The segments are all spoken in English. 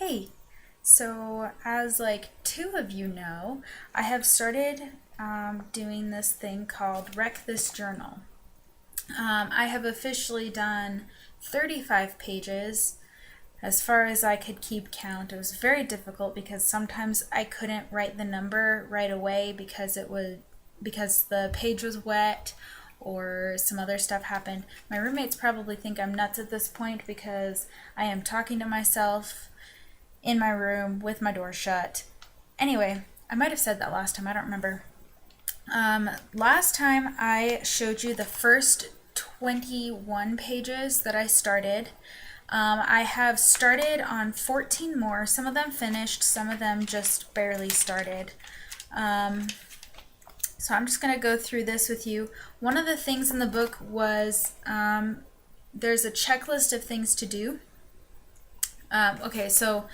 Hey, so as like two of you know, I have started doing this thing called Wreck This Journal. I have officially done 35 pages as far as I could keep count. It was very difficult because sometimes I couldn't write the number right away because the page was wet or some other stuff happened. My roommates probably think I'm nuts at this point because I am talking to myself in my room with my door shut. Anyway, I might have said that last time, I don't remember. Last time I showed you the first 21 pages that I started. I have started on 14 more. Some of them finished, some of them just barely started. So I'm just going to go through this with you. One of the things in the book was there's a checklist of things to do. Okay, so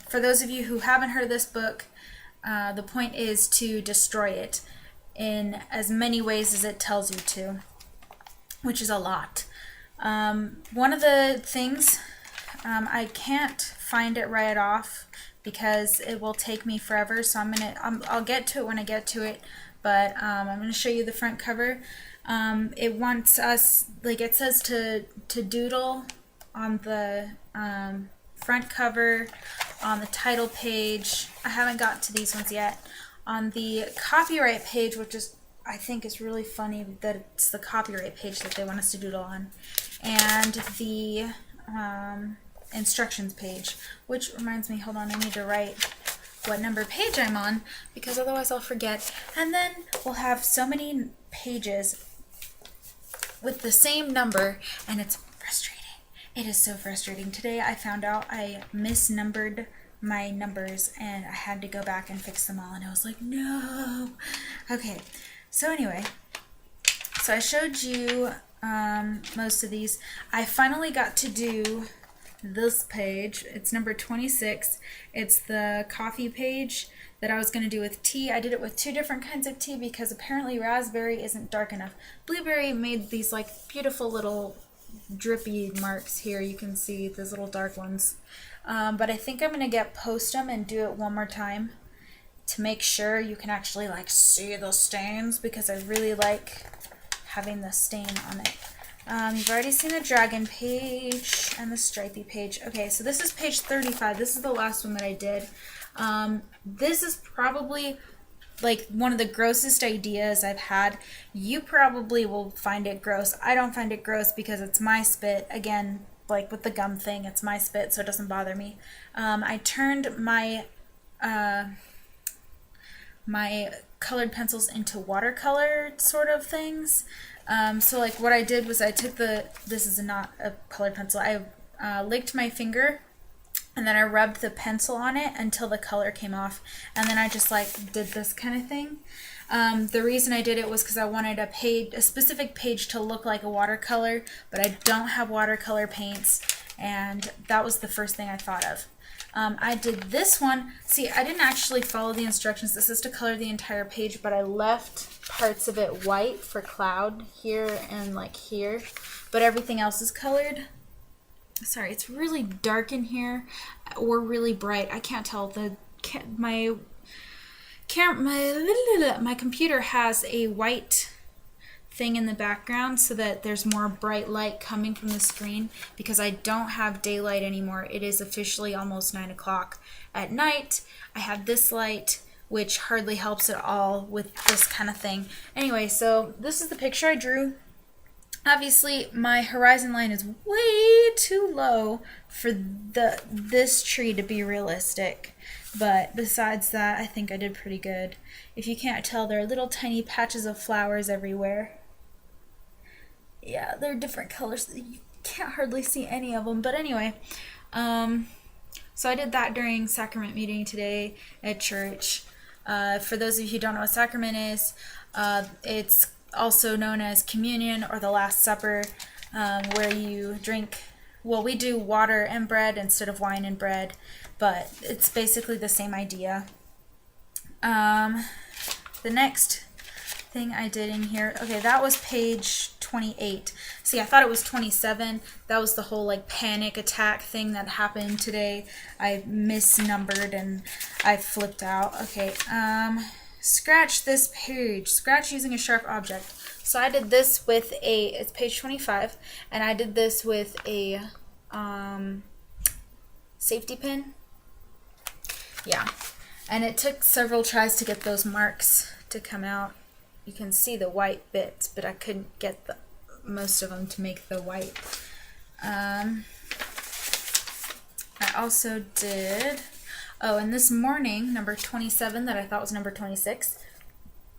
for those of you who haven't heard this book, the point is to destroy it in as many ways as it tells you to, which is a lot. One of the things, I can't find it right off because it will take me forever, so I'll get to it when I get to it, but I'm going to show you the front cover. It wants us, like it says to doodle on the front cover, on the title page. I haven't got to these ones yet. On the copyright page, which is I think is really funny that it's the copyright page that they want us to doodle on, and the instructions page, which reminds me, hold on, I need to write what number page I'm on because otherwise I'll forget. And then we'll have so many pages with the same number, and it's frustrating. It is so frustrating. Today I found out I misnumbered my numbers and I had to go back and fix them all, and I was like, no. Okay, so anyway, so I showed you most of these. I finally got to do this page. It's number 26. It's the coffee page that I was going to do with tea. I did it with two different kinds of tea because apparently raspberry isn't dark enough. Blueberry made these like beautiful little drippy marks here. You can see those little dark ones. But I think I'm going to get Postum and do it one more time to make sure you can actually like see the stains, because I really like having the stain on it. You've already seen the dragon page and the stripy page. Okay, so this is page 35. This is the last one that I did. This is probably like one of the grossest ideas I've had. You probably will find it gross. I don't find it gross because it's my spit. Again, like with the gum thing, it's my spit, so it doesn't bother me. I turned my my colored pencils into watercolor sort of things. So like what I did was I took this is not a colored pencil, I licked my finger and then I rubbed the pencil on it until the color came off, and then I just like did this kind of thing. The reason I did it was because I wanted a specific page to look like a watercolor, but I don't have watercolor paints, and that was the first thing I thought of. I did this one. See, I didn't actually follow the instructions. This is to color the entire page, but I left parts of it white for cloud here and like here, but everything else is colored. Sorry, it's really dark in here or really bright. I can't tell. My computer has a white thing in the background so that there's more bright light coming from the screen because I don't have daylight anymore. It is officially almost 9 o'clock at night. I have this light, which hardly helps at all with this kind of thing. Anyway, so this is the picture I drew. Obviously, my horizon line is way too low for this tree to be realistic. But besides that, I think I did pretty good. If you can't tell, there are little tiny patches of flowers everywhere. Yeah, they're different colors. You can't hardly see any of them. But anyway, so I did that during sacrament meeting today at church. For those of you who don't know what sacrament is, it's also known as communion or the Last Supper, where you drink, well, we do water and bread instead of wine and bread, but it's basically the same idea. The next thing I did in here. Okay, that was page 28. See, I thought it was 27. That was the whole like panic attack thing that happened today. I misnumbered and I flipped out. Okay, scratch this page. Scratch using a sharp object. So I did this with it's page 25, and I did this with a safety pin. Yeah, and it took several tries to get those marks to come out. You can see the white bits, but I couldn't get most of them to make the white. I also did, and this morning, number 27 that I thought was number 26,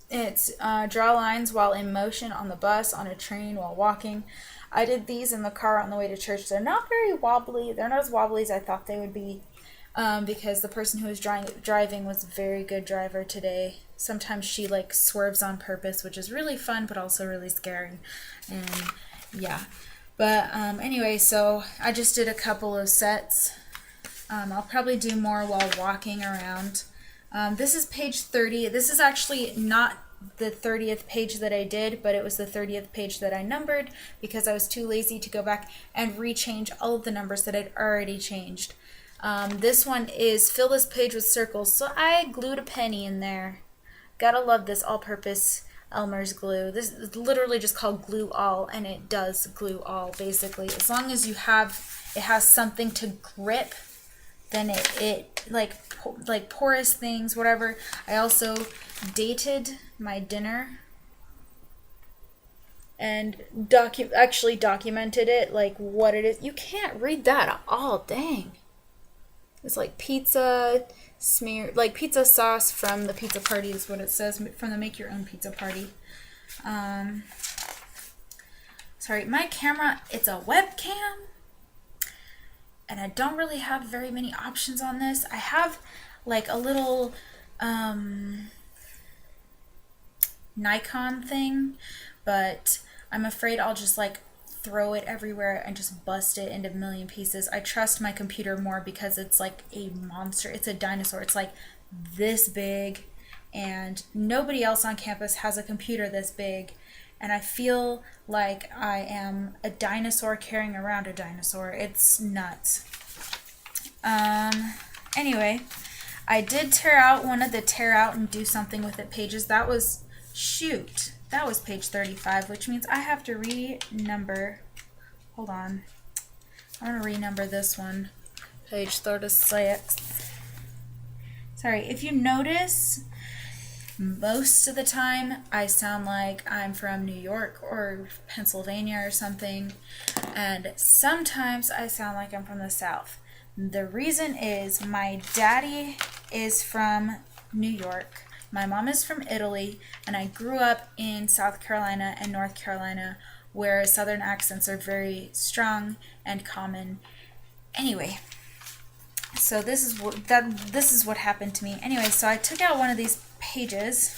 it's draw lines while in motion on the bus, on a train, while walking. I did these in the car on the way to church. They're not very wobbly. They're not as wobbly as I thought they would be. Because the person who was driving was a very good driver today. Sometimes she like swerves on purpose, which is really fun, but also really scary. And yeah, but anyway, so I just did a couple of sets. I'll probably do more while walking around. This is page 30. This is actually not the 30th page that I did, but it was the 30th page that I numbered because I was too lazy to go back and rechange all of the numbers that I'd already changed. This one is fill this page with circles, so I glued a penny in there. Gotta love this all-purpose Elmer's glue. This is literally just called Glue All, and it does glue all, basically. As long as it has something to grip, then it like porous things, whatever. I also dated my dinner and actually documented it, like what it is. You can't read that at all, dang. It's like pizza like pizza sauce from the pizza party is what it says, from the make your own pizza party. Sorry, my camera, it's a webcam, and I don't really have very many options on this. I have like a little Nikon thing, but I'm afraid I'll just like throw it everywhere and just bust it into a million pieces. I trust my computer more because it's like a monster. It's a dinosaur. It's like this big, and nobody else on campus has a computer this big, and I feel like I am a dinosaur carrying around a dinosaur. It's nuts. Anyway, I did tear out one of the tear out and do something with it pages. That was page 35, which means I have to renumber. Hold on. I want to renumber this one. Page 36. Sorry, if you notice, most of the time I sound like I'm from New York or Pennsylvania or something, and sometimes I sound like I'm from the South. The reason is my daddy is from New York. My mom is from Italy, and I grew up in South Carolina and North Carolina, where Southern accents are very strong and common. Anyway, so this is what happened to me. Anyway, so I took out one of these pages.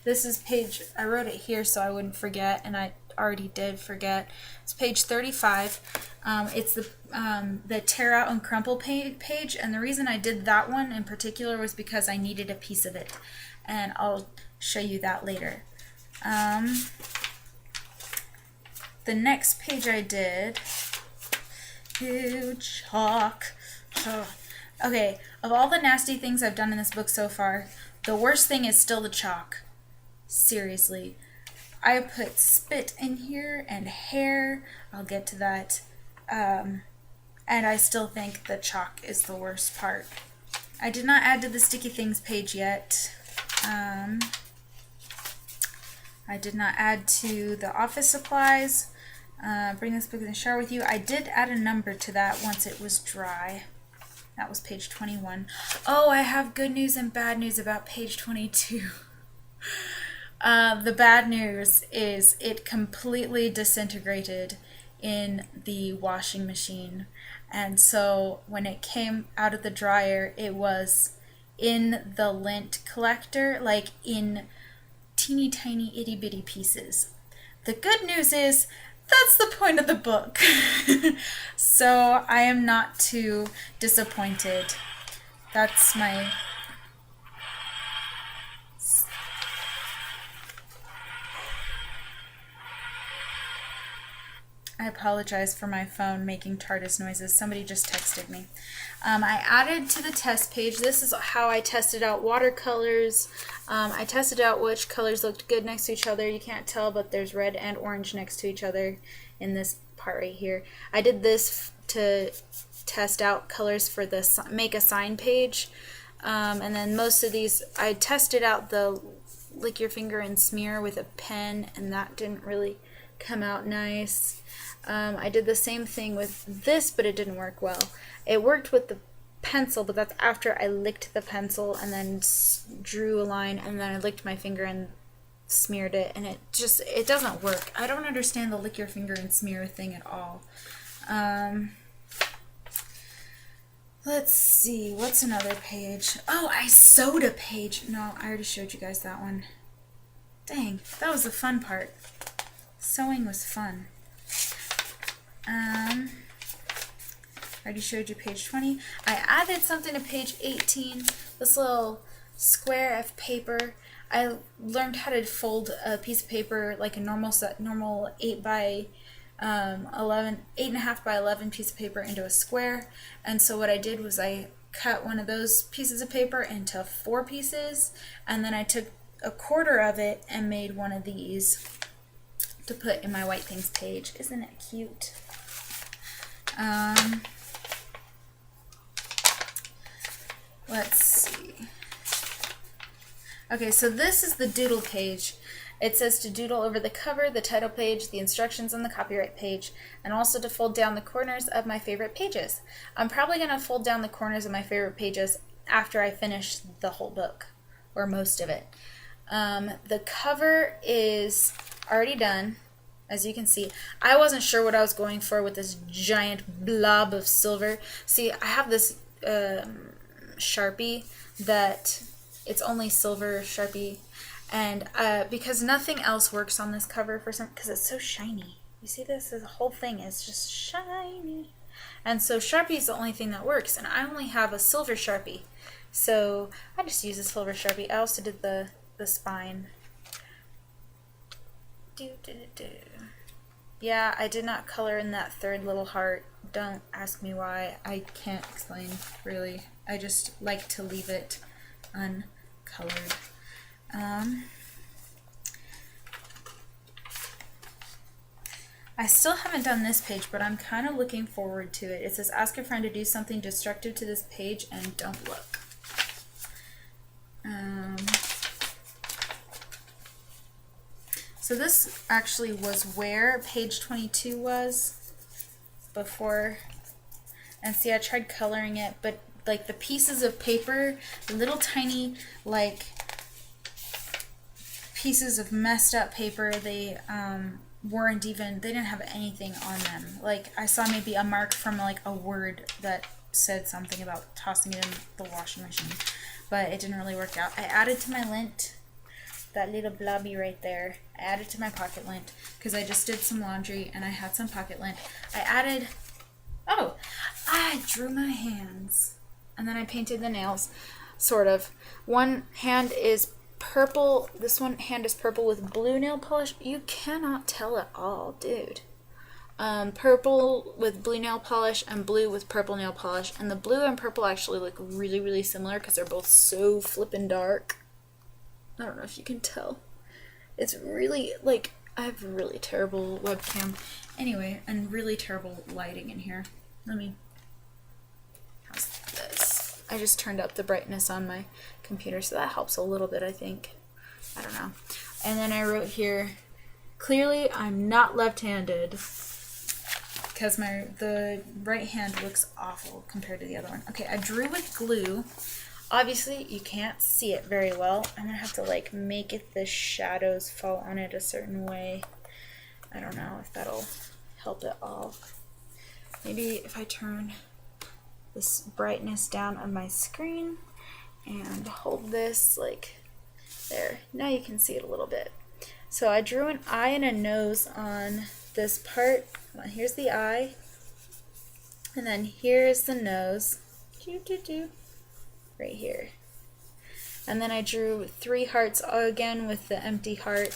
This is page, I wrote it here so I wouldn't forget, and I already did forget. It's page 35. It's the tear out and crumple page, and the reason I did that one in particular was because I needed a piece of it, and I'll show you that later. The next page I did, chalk. Okay, of all the nasty things I've done in this book so far, the worst thing is still the chalk. Seriously. I put spit in here and hair. I'll get to that. And I still think the chalk is the worst part. I did not add to the sticky things page yet. I did not add to the office supplies. Bring this book in the shower with you. I did add a number to that once it was dry. That was page 21. Oh, I have good news and bad news about page 22. The bad news is it completely disintegrated in the washing machine, and so when it came out of the dryer, it was in the lint collector, like in teeny tiny itty bitty pieces. The good news is that's the point of the book. So I am not too disappointed. That's my... I apologize for my phone making TARDIS noises. Somebody just texted me. I added to the test page, this is how I tested out watercolors. I tested out which colors looked good next to each other. You can't tell, but there's red and orange next to each other in this part right here. I did this to test out colors for the make a sign page. And then most of these, I tested out the lick your finger and smear with a pen, and that didn't really come out nice. I did the same thing with this, but it didn't work well. It worked with the pencil, but that's after I licked the pencil and then drew a line, and then I licked my finger and smeared it, and it doesn't work. I don't understand the lick your finger and smear thing at all. Let's see, what's another page? Oh, I sewed a page. No, I already showed you guys that one. Dang, that was the fun part. Sewing was fun. I already showed you page 20. I added something to page 18, this little square of paper. I learned how to fold a piece of paper like a normal 8 by 11, 8.5 by 11 piece of paper into a square. And so what I did was I cut one of those pieces of paper into 4 pieces, and then I took a quarter of it and made one of these to put in my white things page. Isn't it cute? Let's see. Okay, so this is the doodle page. It says to doodle over the cover, the title page, the instructions on the copyright page, and also to fold down the corners of my favorite pages. I'm probably going to fold down the corners of my favorite pages after I finish the whole book, or most of it. The cover is already done, as you can see. I wasn't sure what I was going for with this giant blob of silver. See, I have this Sharpie that it's only silver Sharpie, and because nothing else works on this cover because it's so shiny. You see this? The whole thing is just shiny. And so Sharpie is the only thing that works, and I only have a silver Sharpie. So I just use a silver Sharpie. I also did the spine. Yeah, I did not color in that third little heart. Don't ask me why. I can't explain, really. I just like to leave it uncolored. I still haven't done this page, but I'm kind of looking forward to it. It says, ask a friend to do something destructive to this page and don't look. So this actually was where page 22 was before. And see, I tried coloring it, but like the pieces of paper, the little tiny like pieces of messed up paper, they didn't have anything on them. Like I saw maybe a mark from like a word that said something about tossing it in the washing machine, but it didn't really work out. I added to my lint that little blobby right there. I added to my pocket lint because I just did some laundry and I had some pocket lint. I drew my hands and then I painted the nails, sort of. One hand is purple, this one hand is purple with blue nail polish. You cannot tell at all, dude. Purple with blue nail polish and blue with purple nail polish, and the blue and purple actually look really, really similar because they're both so flippin' dark. I don't know if you can tell. It's really, like, I have really terrible webcam. Anyway, and really terrible lighting in here. How's this? I just turned up the brightness on my computer, so that helps a little bit, I think. I don't know. And then I wrote here, clearly I'm not left-handed, because the right hand looks awful compared to the other one. Okay, I drew with glue. Obviously, you can't see it very well. I'm going to have to, like, make it the shadows fall on it a certain way. I don't know if that'll help at all. Maybe if I turn this brightness down on my screen and hold this, like, there. Now you can see it a little bit. So I drew an eye and a nose on this part. Here's the eye. And then here's the nose. Right here. And then I drew 3 hearts again with the empty heart.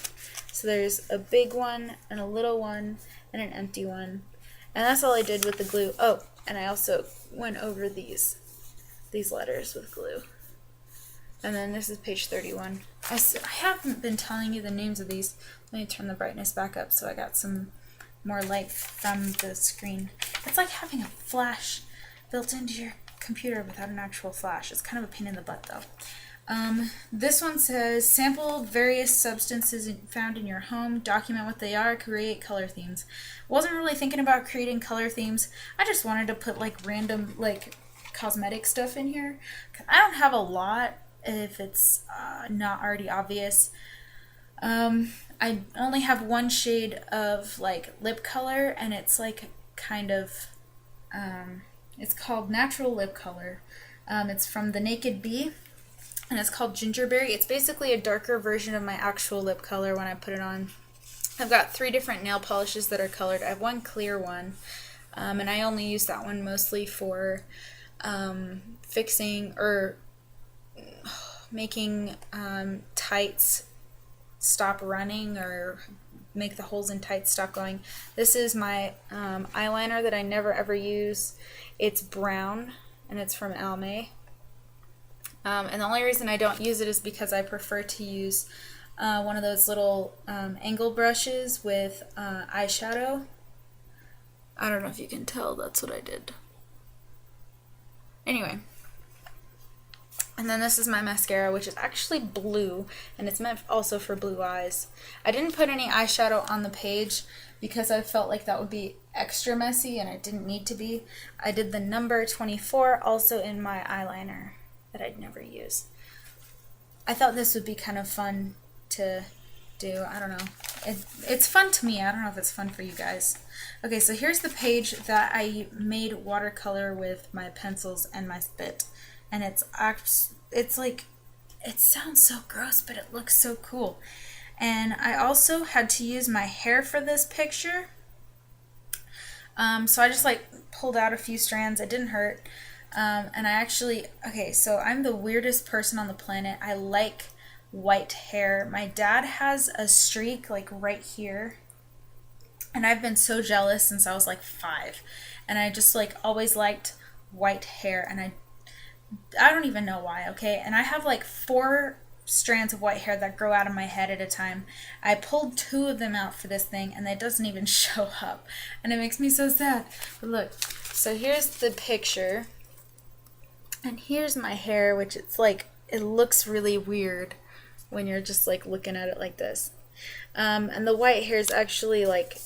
So there's a big one and a little one and an empty one. And that's all I did with the glue. Oh, and I also went over these letters with glue. And then this is page 31. I haven't been telling you the names of these. Let me turn the brightness back up so I got some more light from the screen. It's like having a flash built into your computer without an actual flash. It's kind of a pain in the butt though. This one says, sample various substances found in your home, document what they are, create color themes. Wasn't really thinking about creating color themes. I just wanted to put like random like cosmetic stuff in here. I don't have a lot if it's not already obvious. I only have one shade of like lip color, and it's like kind of it's called Natural Lip Color. It's from the Naked Bee, and it's called Gingerberry. It's basically a darker version of my actual lip color when I put it on. I've got 3 different nail polishes that are colored. I have one clear one, and I only use that one mostly for fixing or making tights stop running or make the holes in tights stop going. This is my eyeliner that I never ever use. It's brown and it's from Almay. And the only reason I don't use it is because I prefer to use one of those little angle brushes with eyeshadow. I don't know if you can tell, that's what I did. Anyway. And then this is my mascara, which is actually blue, and it's meant also for blue eyes. I didn't put any eyeshadow on the page because I felt like that would be extra messy, and it didn't need to be. I did the number 24 also in my eyeliner that I'd never use. I thought this would be kind of fun to do. I don't know. It's fun to me. I don't know if it's fun for you guys. Okay, so here's the page that I made watercolor with my pencils and my spit. And it's like, it sounds so gross, but it looks so cool. And I also had to use my hair for this picture. So I just like pulled out a few strands. It didn't hurt. And I actually, okay, so I'm the weirdest person on the planet. I like white hair. My dad has a streak like right here. And I've been so jealous since I was like 5. And I just like always liked white hair, and I don't even know why, okay? And I have like 4 strands of white hair that grow out of my head at a time. I pulled 2 of them out for this thing, and it doesn't even show up. And it makes me so sad. But look, so here's the picture. And here's my hair, which it's like, it looks really weird when you're just like looking at it like this. And the white hair is actually like,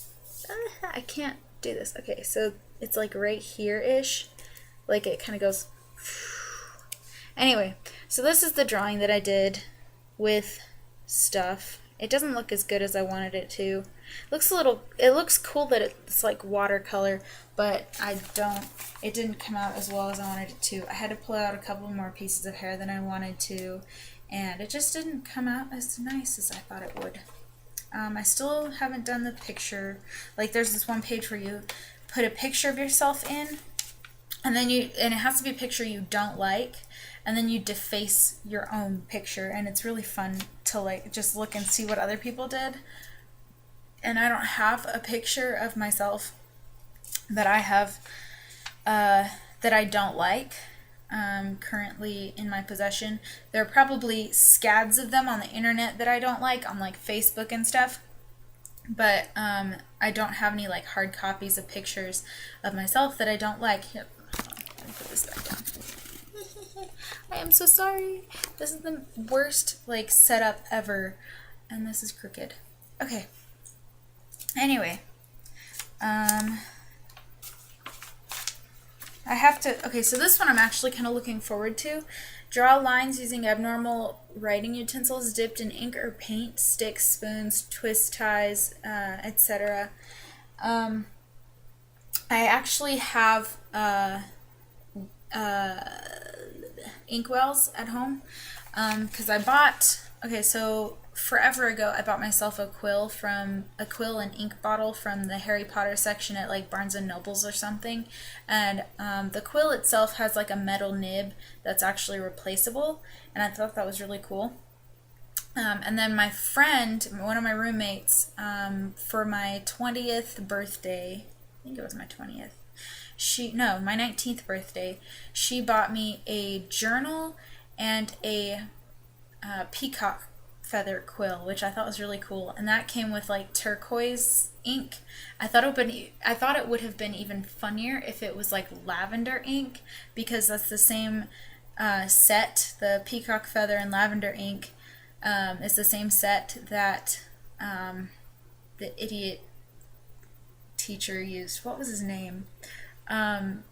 I can't do this. Okay, so it's like right here-ish. Like it kind of goes... Anyway, so this is the drawing that I did with stuff. It doesn't look as good as I wanted it to. It looks cool that it's like watercolor, but it didn't come out as well as I wanted it to. I had to pull out a couple more pieces of hair than I wanted to, and it just didn't come out as nice as I thought it would. I still haven't done the picture. Like there's this one page where you put a picture of yourself in, and then it has to be a picture you don't like, and then you deface your own picture, and it's really fun to like just look and see what other people did. And I don't have a picture of myself that I have that I don't like currently in my possession. There are probably scads of them on the internet that I don't like, on like Facebook and stuff, but I don't have any like hard copies of pictures of myself that I don't like. Here, let me put this back down. I am so sorry. This is the worst like setup ever, and this is crooked. Okay. Anyway, I have to, okay, so this one I'm actually kind of looking forward to. Draw lines using abnormal writing utensils dipped in ink or paint, sticks, spoons, twist ties, etc. I actually have inkwells at home because I bought, okay, so forever ago I bought myself a quill and ink bottle from the Harry Potter section at like Barnes and Nobles or something, and the quill itself has like a metal nib that's actually replaceable, and I thought that was really cool. And then my friend, one of my roommates, for my 20th birthday, I think it was my 20th, my 19th birthday, she bought me a journal and a peacock feather quill, which I thought was really cool. And that came with like turquoise ink. I thought it would have been even funnier if it was like lavender ink, because that's the same set, the peacock feather and lavender ink. It's the same set that the idiot teacher used. What was his name? I'm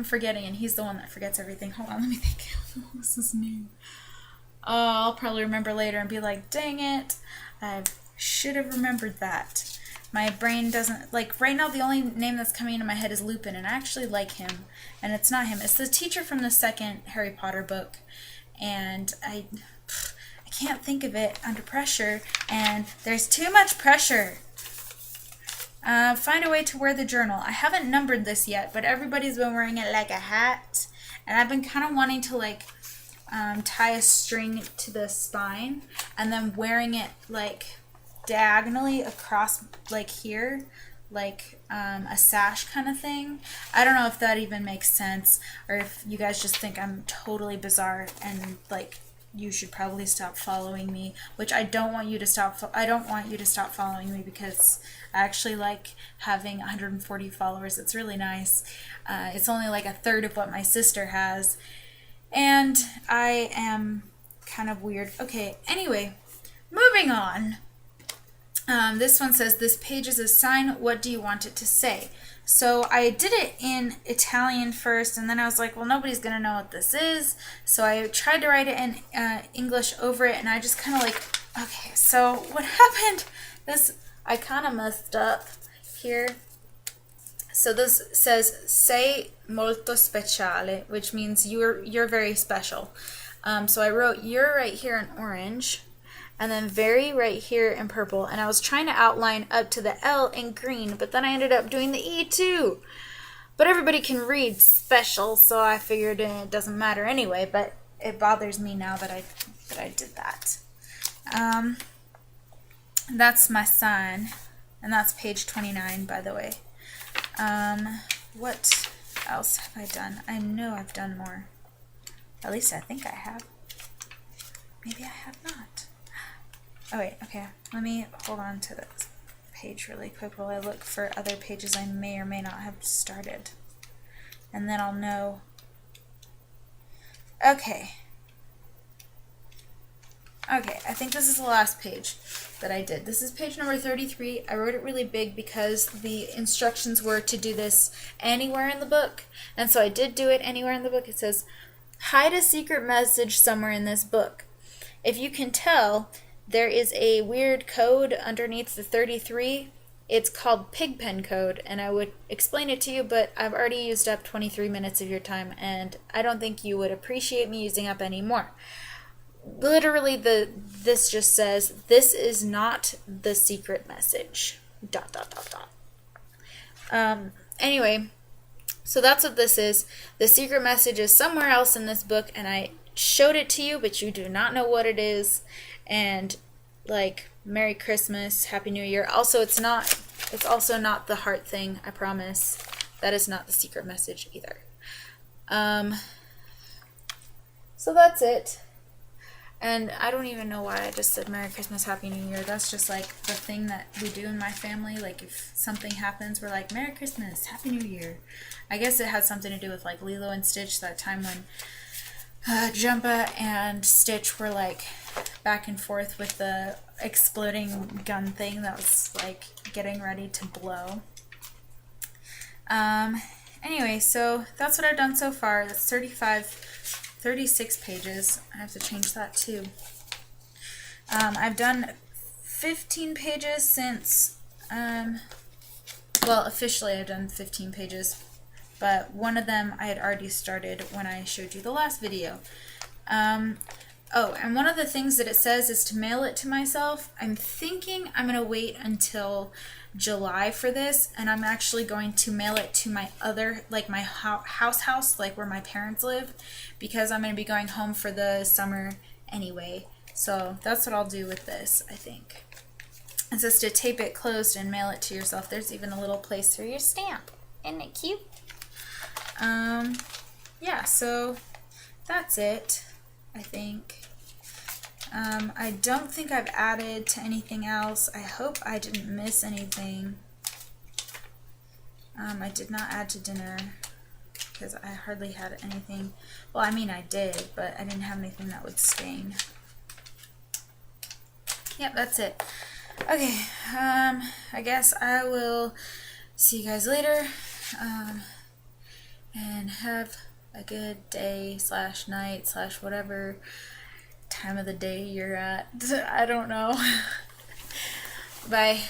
forgetting, and he's the one that forgets everything. Hold on, let me think. What was his name? Oh, I'll probably remember later and be like, dang it, I should have remembered that. My brain doesn't, like, right now the only name that's coming into my head is Lupin, and I actually like him, and it's not him. It's the teacher from the second Harry Potter book, and I can't think of it under pressure, and there's too much pressure. Find a way to wear the journal. I haven't numbered this yet, but everybody's been wearing it like a hat, and I've been kind of wanting to like tie a string to the spine and then wearing it like diagonally across, like here, like a sash kind of thing. I don't know if that even makes sense, or if you guys just think I'm totally bizarre and like you should probably stop following me, which I don't want you to stop. I don't want you to stop following me, because I actually like having 140 followers. It's really nice. It's only like a third of what my sister has, and I am kind of weird. Okay, anyway, moving on. This one says, this page is a sign. What do you want it to say? So I did it in Italian first, and then I was like, well, nobody's going to know what this is. So I tried to write it in English over it, and I just kind of like, okay, so what happened? I kind of messed up here. So this says, sei molto speciale, which means you're very special. So I wrote you're right here in orange, and then very right here in purple, and I was trying to outline up to the L in green, but then I ended up doing the E too. But everybody can read special, so I figured it doesn't matter anyway, but it bothers me now that I did that. That's my sign, and that's page 29, by the way. What else have I done? I know I've done more. At least I think I have. Maybe I have not. Oh wait, okay. Let me hold on to this page really quick while I look for other pages I may or may not have started. And then I'll know. Okay. Okay, I think this is the last page that I did. This is page number 33. I wrote it really big because the instructions were to do this anywhere in the book. And so I did do it anywhere in the book. It says, hide a secret message somewhere in this book. If you can tell, there is a weird code underneath the 33. It's called Pigpen code, and I would explain it to you, but I've already used up 23 minutes of your time, and I don't think you would appreciate me using up any more. Literally, this just says, this is not the secret message. ... Anyway, so that's what this is. The secret message is somewhere else in this book, and I showed it to you, but you do not know what it is. And like, Merry Christmas, Happy New Year. Also, it's also not the heart thing, I promise. That is not the secret message either. So that's it. And I don't even know why I just said Merry Christmas, Happy New Year. That's just like the thing that we do in my family. Like, if something happens, we're like, Merry Christmas, Happy New Year. I guess it has something to do with like Lilo and Stitch, that time when Jumba and Stitch were like back and forth with the exploding gun thing that was like getting ready to blow. Anyway, so that's what I've done so far. That's 36 pages. I have to change that too. I've done 15 pages since, well, officially I've done 15 pages, but one of them I had already started when I showed you the last video. Oh, and one of the things that it says is to mail it to myself. I'm thinking I'm going to wait until July for this, and I'm actually going to mail it to my other, like my house, like where my parents live, because I'm going to be going home for the summer anyway. So that's what I'll do with this, I think. It's just to tape it closed and mail it to yourself. There's even a little place for your stamp. Isn't it cute? Yeah, so that's it, I think. I don't think I've added to anything else. I hope I didn't miss anything. I did not add to dinner because I hardly had anything. Well, I mean I did, but I didn't have anything that would stain. Yep, that's it. Okay, I guess I will see you guys later, and have a good day slash night slash whatever time of the day you're at. I don't know. Bye.